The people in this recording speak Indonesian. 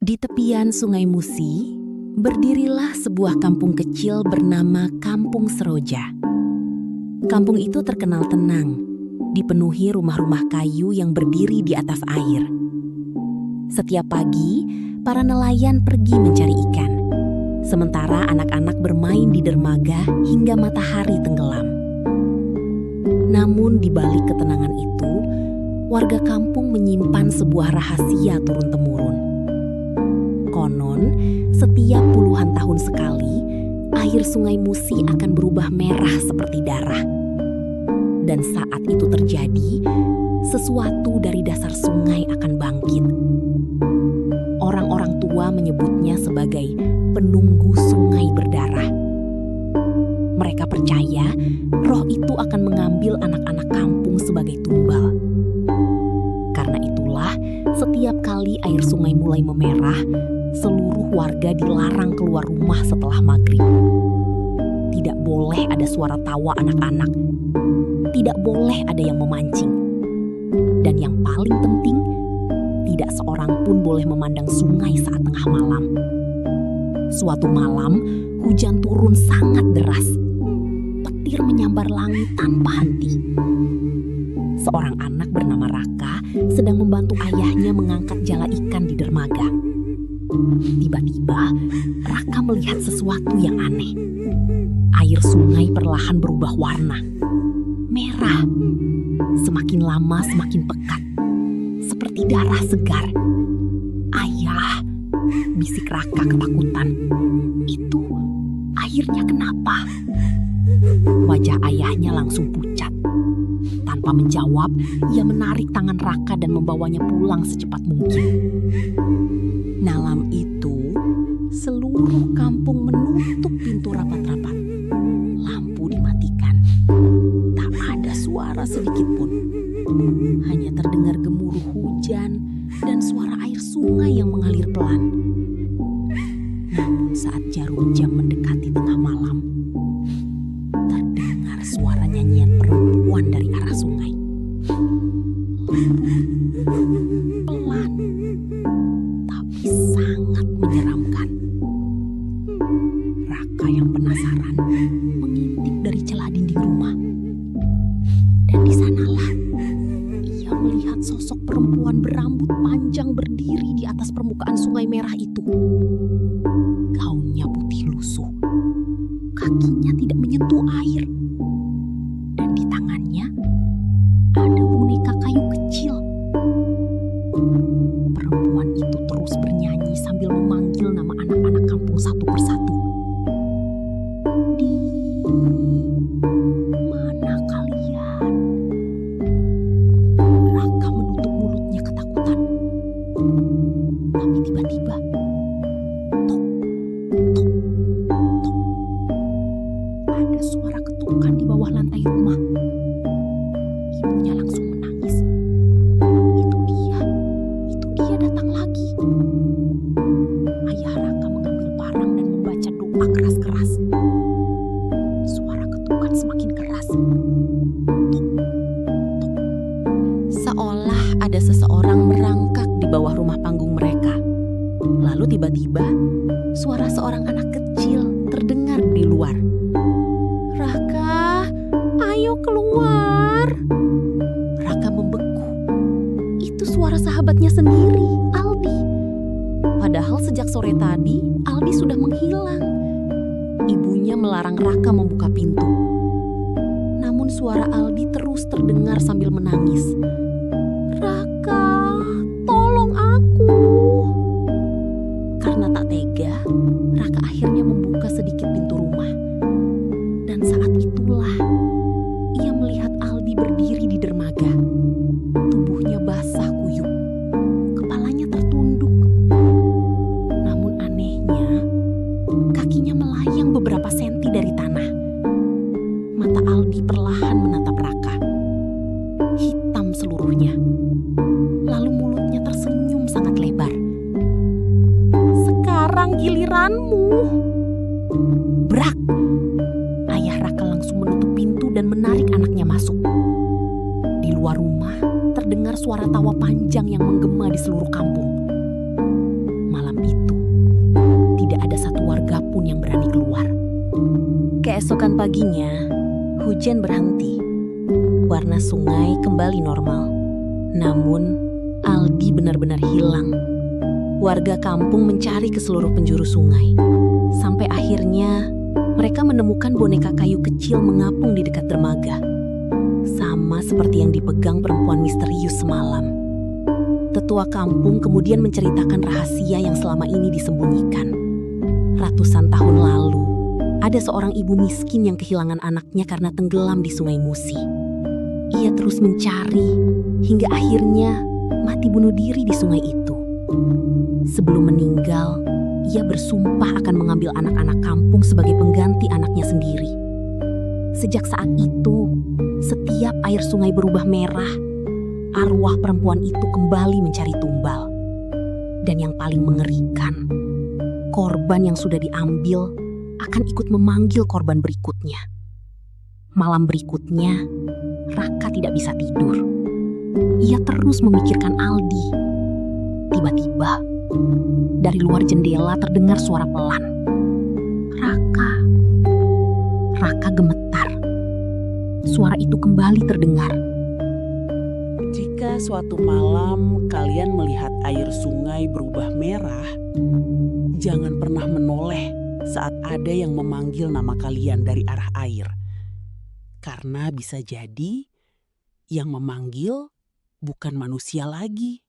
Di tepian Sungai Musi, berdirilah sebuah kampung kecil bernama Kampung Seroja. Kampung itu terkenal tenang, dipenuhi rumah-rumah kayu yang berdiri di atas air. Setiap pagi, para nelayan pergi mencari ikan, sementara anak-anak bermain di dermaga hingga matahari tenggelam. Namun di balik ketenangan itu, warga kampung menyimpan sebuah rahasia turun-temurun. Konon, setiap puluhan tahun sekali, air Sungai Musi akan berubah merah seperti darah. Dan saat itu terjadi, sesuatu dari dasar sungai akan bangkit. Orang-orang tua menyebutnya sebagai penunggu sungai berdarah. Mereka percaya roh itu akan mengambil anak-anak kampung sebagai tumbal. Karena itulah, setiap kali air sungai mulai memerah, seluruh warga dilarang keluar rumah setelah maghrib. Tidak boleh ada suara tawa anak-anak. Tidak boleh ada yang memancing. Dan yang paling penting, tidak seorang pun boleh memandang sungai saat tengah malam. Suatu malam, hujan turun sangat deras. Petir menyambar langit tanpa henti. Seorang anak bernama Raka sedang membantu ayahnya mengangkat jala ikan di dermaga. Tiba-tiba, Raka melihat sesuatu yang aneh. Air sungai perlahan berubah warna. Merah. Semakin lama semakin pekat. Seperti darah segar. "Ayah," bisik Raka ketakutan. "Itu airnya kenapa?" Wajah ayahnya langsung pucat. Tanpa menjawab, ia menarik tangan Raka dan membawanya pulang secepat mungkin. Malam itu, seluruh kampung menutup pintu rapat-rapat. Lampu dimatikan. Tak ada suara sedikit pun. Hanya terdengar gemuruh hujan dan suara air sungai yang mengalir pelan. Namun saat jarum jam mendekati tengah malam, terdengar suara nyanyian perempuan dari arah sungai. Pelan, tapi sangat menyeramkan. Raka yang penasaran mengintip dari celah dinding rumah. Dan di sanalah ia melihat sosok perempuan berambut panjang berdiri di atas permukaan sungai merah itu. Gaunnya putih lusuh, kakinya tidak menyentuh air, dan di tangannya ada boneka kayu kecil. Perempuan itu terus bernyanyi sambil memanggil nama anak-anak kampung satu persatu. "Di mana kalian?" Raka menutup mulutnya ketakutan. Tapi tiba-tiba, tok, tok, tok. Ada suara ketukan di bawah lantai rumah. Ibunya langsung menangis. Itu dia datang lagi. Ayah Raka mengambil parang dan membaca doa keras-keras. Suara ketukan semakin keras. Tok, tok. Seolah ada seseorang merangkak di bawah rumah panggung mereka. Lalu tiba-tiba, suara seorang anak kecil terdengar di luar. "Raka, ayo keluar." Raka membeku. Itu suara sahabatnya sendiri, Aldi. Padahal sejak sore tadi, Aldi sudah menghilang. Ibunya melarang Raka membuka pintu. Namun suara Aldi terus terdengar sambil menangis. "Raka, tolong aku." Karena tak tega, Raka akhirnya membuka sedikit pintu rumah. Dan saat itulah, ia melihat Aldi berdiri di dermaga. Tubuhnya basah kuyup, kepalanya tertunduk. Namun anehnya, kakinya melayang beberapa senti dari tanah. Mata Aldi perlahan menatap Raka. Hitam seluruhnya. Lalu mulutnya tersenyum sangat lebar. "Sekarang giliranmu." Brak! Ayah Raka langsung menutup pintu dan menarik anaknya masuk. Di luar rumah terdengar suara tawa panjang yang menggema di seluruh kampung. Malam malam itu, tidak ada satu warga pun yang berani keluar. Keesokan paginya, hujan berhenti. Warna sungai kembali normal. Namun, Aldi benar-benar hilang. Warga kampung mencari ke seluruh penjuru sungai. Sampai akhirnya, mereka menemukan boneka kayu kecil mengapung di dekat dermaga. Sama seperti yang dipegang perempuan misterius semalam. Tetua kampung kemudian menceritakan rahasia yang selama ini disembunyikan. Ratusan tahun lalu, ada seorang ibu miskin yang kehilangan anaknya karena tenggelam di Sungai Musi. Ia terus mencari, hingga akhirnya mati bunuh diri di sungai itu. Sebelum meninggal, ia bersumpah akan mengambil anak-anak kampung sebagai pengganti anaknya sendiri. Sejak saat itu, setiap air sungai berubah merah, arwah perempuan itu kembali mencari tumbal. Dan yang paling mengerikan, korban yang sudah diambil akan ikut memanggil korban berikutnya. Malam berikutnya, Raka tidak bisa tidur. Ia terus memikirkan Aldi. Tiba-tiba, dari luar jendela terdengar suara pelan. Raka. Raka gemetar. Suara itu kembali terdengar. Jika suatu malam kalian melihat air sungai berubah merah, jangan pernah menoleh saat ada yang memanggil nama kalian dari arah air. Karena bisa jadi yang memanggil bukan manusia lagi,